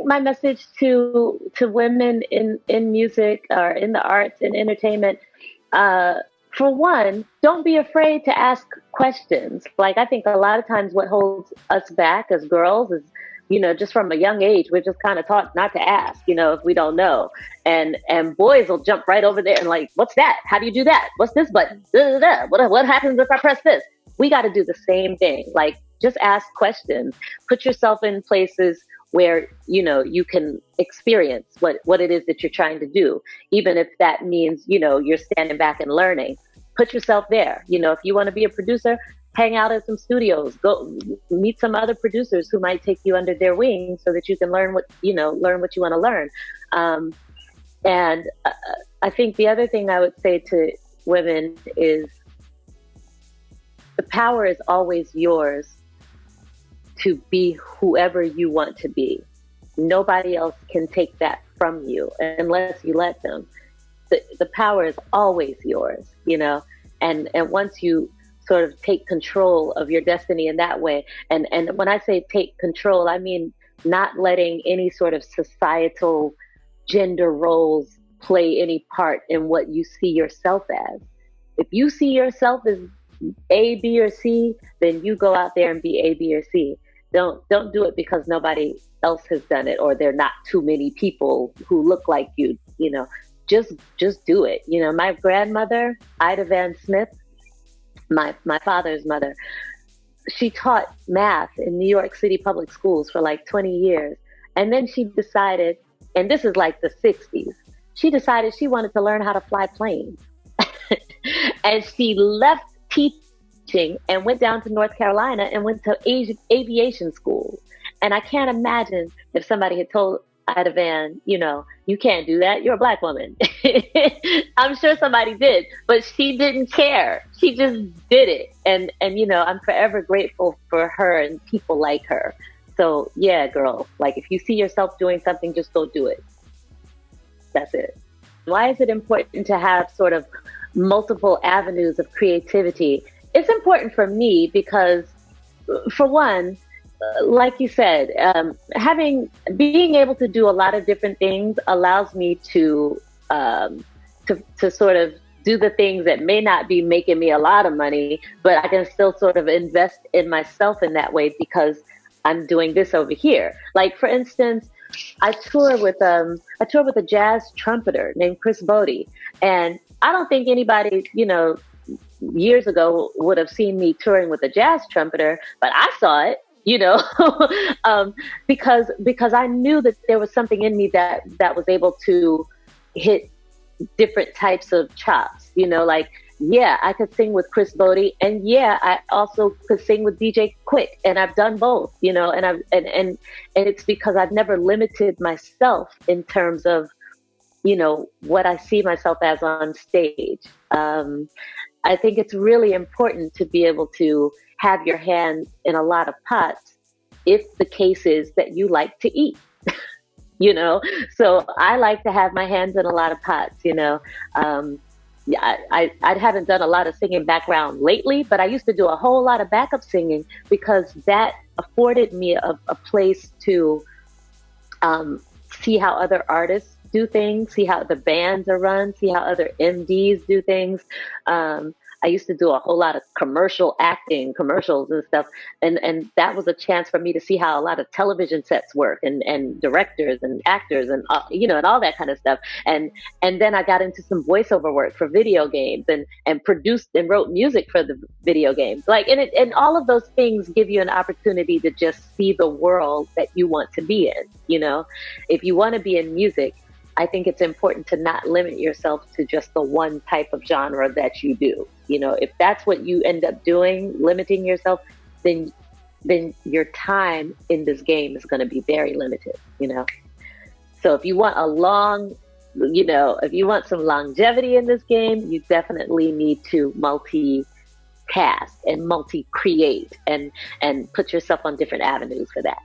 think my message to women in music or in the arts and entertainment, for one, don't be afraid to ask questions. Like, I think a lot of times what holds us back as girls is, just from a young age, we're just kind of taught not to ask, if we don't know. And boys will jump right over there and like, what's that? How do you do that? What's this button? Da, da, da. What happens if I press this? We got to do the same thing. Like, just ask questions. Put yourself in places where, you can experience what it is that you're trying to do, even if that means, you're standing back and learning. Put yourself there. If you want to be a producer, hang out at some studios, go meet some other producers who might take you under their wing so that you can learn what you want to learn. And I think the other thing I would say to women is the power is always yours to be whoever you want to be. Nobody else can take that from you unless you let them. The power is always yours, and once you sort of take control of your destiny in that way. And when I say take control, I mean not letting any sort of societal gender roles play any part in what you see yourself as. If you see yourself as A, B, or C, then you go out there and be A, B, or C. Don't do it because nobody else has done it or there are not too many people who look like you, Just do it. My grandmother, Ida Van Smith, my father's mother, she taught math in New York City public schools for like 20 years. And then she decided, and this is like the 60s, she decided she wanted to learn how to fly planes. And she left teaching and went down to North Carolina and went to aviation school. And I can't imagine if somebody had told Ida Van, you can't do that. You're a Black woman. I'm sure somebody did, but she didn't care. She just did it. And I'm forever grateful for her and people like her. So yeah, girl, like if you see yourself doing something, just go do it. That's it. Why is it important to have sort of multiple avenues of creativity? It's important for me because, for one, like you said, being able to do a lot of different things allows me to sort of do the things that may not be making me a lot of money, but I can still sort of invest in myself in that way because I'm doing this over here. Like, for instance, I tour with a jazz trumpeter named Chris Bodie, and I don't think anybody, years ago would have seen me touring with a jazz trumpeter, but I saw it. Because I knew that there was something in me that was able to hit different types of chops, like, yeah, I could sing with Chris Bodie, and yeah, I also could sing with DJ Quick, and I've done both, and it's because I've never limited myself in terms of, what I see myself as on stage. I think it's really important to be able to have your hands in a lot of pots if the case is that you like to eat, So I like to have my hands in a lot of pots, I haven't done a lot of singing background lately, but I used to do a whole lot of backup singing because that afforded me a place to see how other artists do things, see how the bands are run, see how other MDs do things. I used to do a whole lot of commercials and stuff. And that was a chance for me to see how a lot of television sets work and directors and actors and, and all that kind of stuff. And then I got into some voiceover work for video games and produced and wrote music for the video games. Like, and all of those things give you an opportunity to just see the world that you want to be in. If you want to be in music, I think it's important to not limit yourself to just the one type of genre that you do. If that's what you end up doing, limiting yourself, then your time in this game is going to be very limited, So if you want if you want some longevity in this game, you definitely need to multitask and multi-create and put yourself on different avenues for that.